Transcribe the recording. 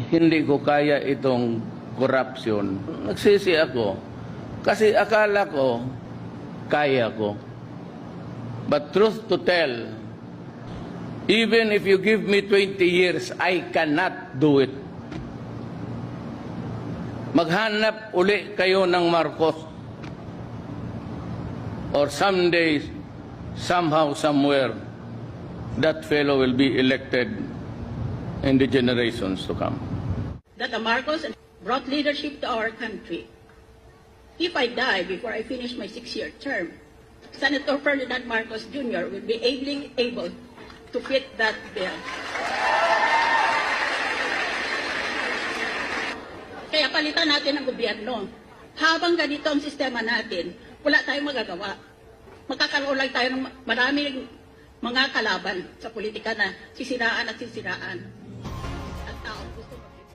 hindi ko kaya itong corruption. Nagsisi ako. Kasi akala ko, kaya ko. But truth to tell, even if you give me 20 years, I cannot do it. Maghanap uli kayo ng Marcos. Or someday, somehow, somewhere, that fellow will be elected in the generations to come. That the Marcos brought leadership to our country. If I die before I finish my 6-year term, Senator Ferdinand Marcos Jr. will be able to fit that bill. Kaya palitan natin ang gobyerno. Habang ganito ang sistema natin, wala tayong magagawa. Magkakaroon lang tayo ng maraming mga kalaban sa politika na sisiraan at sisiraan.